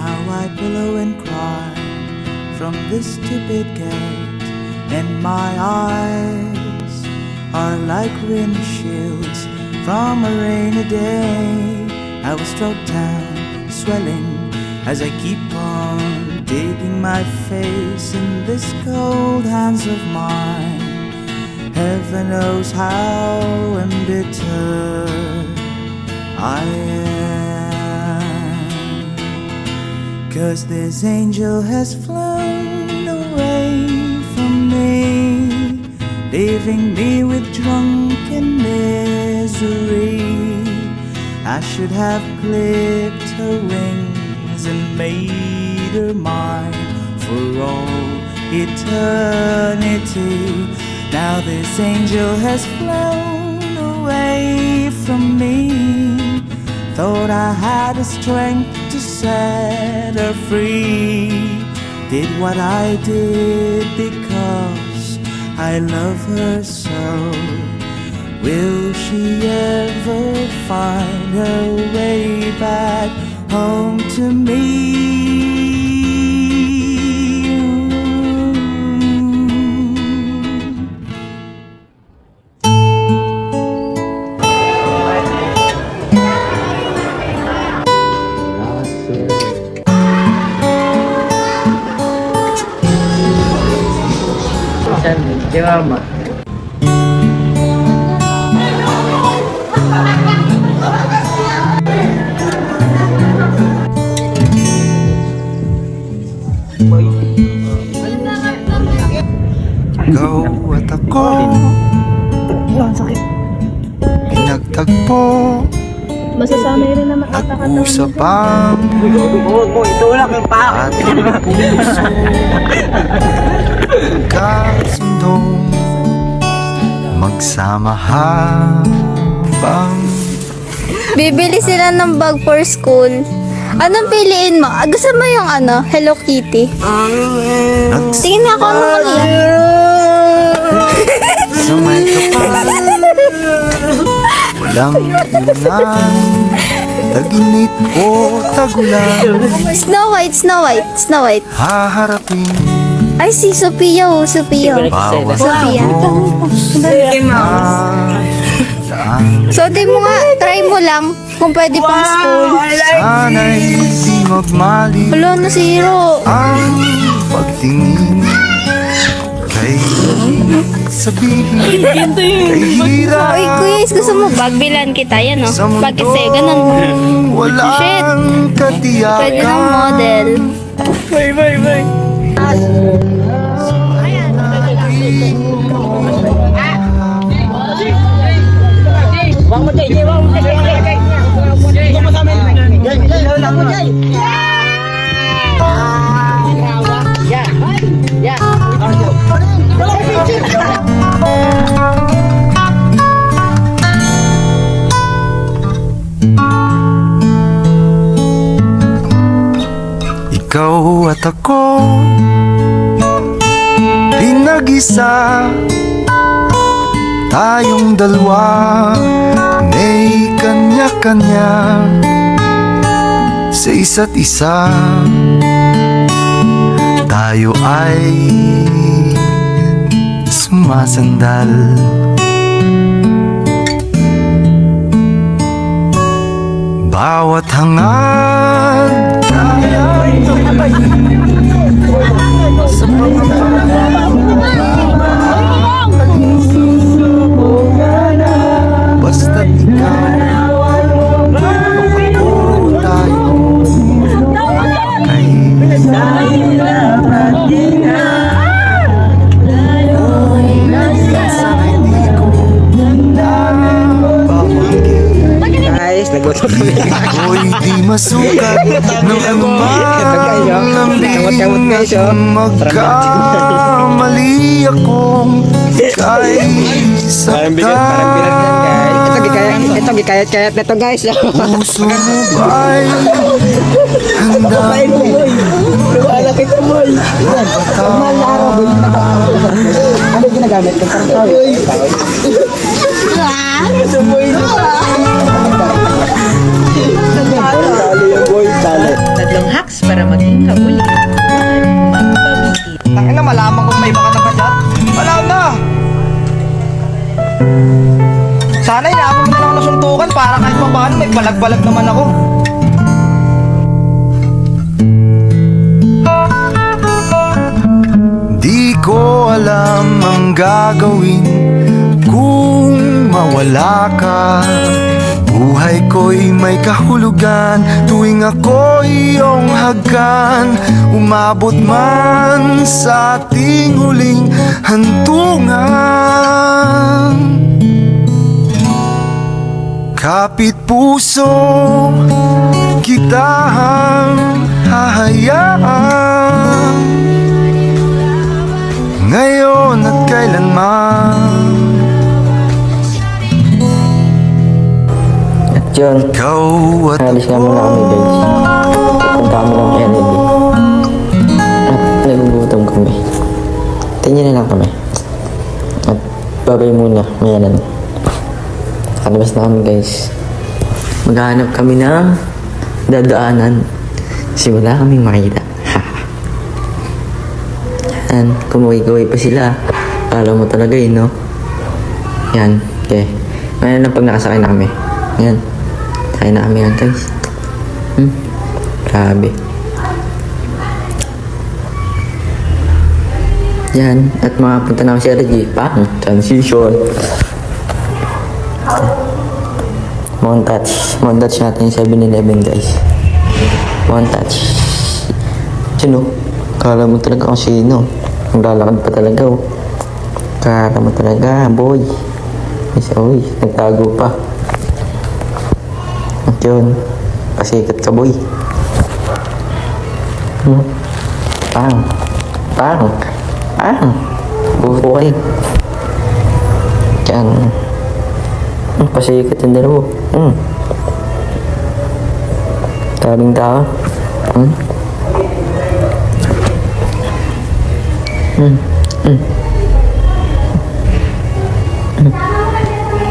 how I pillow and cry from this stupid gate, and my eyes are like windshields from a rainy day. I was struck down, swelling as I keep on digging my face in this cold hands of mine. Heaven knows how embittered I am, 'cause this angel has flown away from me, leaving me with drunken misery. I should have clipped her wings and made her mine for all eternity. Now this angel has flown away from me. Thought I had the strength to set her free. Did what I did because I love her so. Will she ever find her way back home to me? Di mama. Ikaw at ako, pinagtagpo, Masasanay rin naman ata ka nag-usap ang Itulak yung pa. ating puso. Kasundong magsama habang Bibili sila ng bag for school. Anong piliin mo? Gusto mo yung Hello Kitty? Tingin nga ako ano sa may kapal. Walang inan, taginit o tagulan. Snow White, Snow White, Snow White. Haharapin Ay, si Sophia, Sophia. bawat Sophia. So, di mo nga, try mo lang kung pwede pang school. Sana'y di magmali Wala na si Hiro. ang pagtingin kay sabihin kay hirap Uy, kuya, gusto mo bag? Bilan kita, yan sa oh. mundo Bag kasi, ganun. Shit. walang katiyakan. Pwede ng model. Ikaw at ako, pinag-isa, tayong dalawa, may kanya-kanya sa isa't isa. Tayo ay sumasandal. Bawat hangad sa basta't ikaw ako tayo kay minsan hindi ko babanggitin. Guys, nagutom kami. Ako'y di masukat ng anumang lambing Kamot-kamot guys, oh. Magkamali akong kay Parang bigat yan guys. saktan. Ito gikayat-kayat na to guys. Puso mo ba'y handa Wala kita boy. Ano ginagamit ko? Tatlong hacks para uli. Magpabigil. Tangin na, malaman kung may baka ka dyan. Wala na. Sana inaabot mo na lang ako ng suntukan para kahit pa paano may balag-balag naman ako. Di ko alam ang gagawin kung mawala ka. Buhay ko'y may kahulugan tuwing ako'y iyong hagkan. Umabot man sa ating huling hantungan. Kapit puso kitang hahayaan ngayon at kailanman. At yun, Ikaw at alis nga muna kami guys. Punta kami ng LED. At nagugutom kami. Tingnan na lang kami. At babay muna, mayanan. Kalabas na kami guys. Maghahanap kami ng dadaanan. Kasi wala kaming makita. Yan, kumuwi-kuwi pa sila. Kala mo talaga yun, no? Yan, okay. Ngayon lang pag nakasakay na kami. Yan. Sakay na kami yan, guys. Grabe. Yan. At makapunta na kami sa RG. Pang. Transition. Montage. Montage natin yung 7-Eleven, guys. Montage. Sino? Kala mo talaga kung sino. Ang lalakad pa talaga, oh. Kala mo talaga, boy. Yes, oy, nagtago pa. At yun, pasikat ka, boy. Pang. Pang. Pang. Buhay. Diyan. Pasikat yung dalawa. Tabing tao.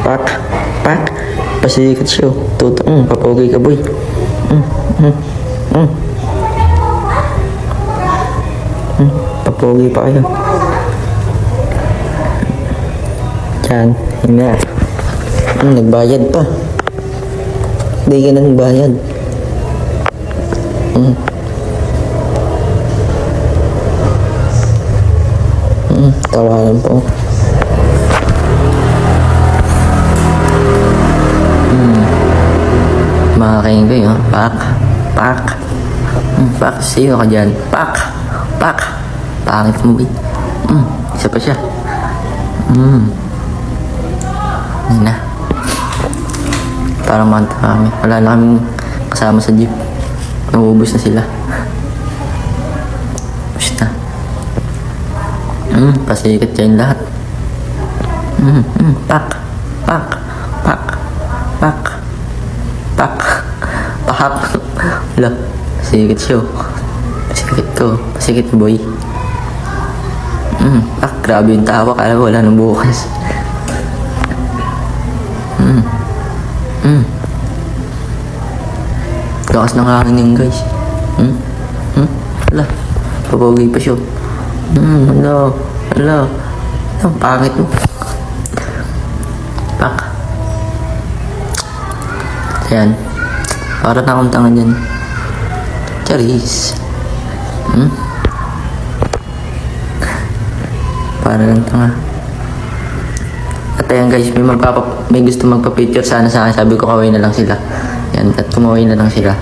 Pak. Pak. Pasikat siya. Tuto. Papogi ka, boy. Papogi pa kayo. Diyan. Yun na. Nagbayad pa. Hindi ka na nagbayad. Tawanan po. Makakain ko yun. Pak. Pak. Pak. Sino ka dyan? Pak. Pak. Pangit mo, boy. Isa pa siya. Yan na. Parang manta kami. Wala na kaming kasama sa jeep. Nauubos na sila. Basta. Pasikat dyan lahat. Pak. Pak. Pak. Pak. Pak. Pahap. Wala. Pasikat siya. Pasikat ko. Pasikat boy. Pak. Grabe yung tawa. Kala ko wala nang bukas. Lakas ng hangin yun, guys. Wala. Papogi pa siya. Wala. Wala. Ang pangit mo. Pak. Ayan. Para na akong tanga dyan. Charis. Para lang tanga. At ayan guys, may gusto magpa-picture sana sa akin. Sabi ko kaway na lang sila. Yan, at kumaway na lang sila.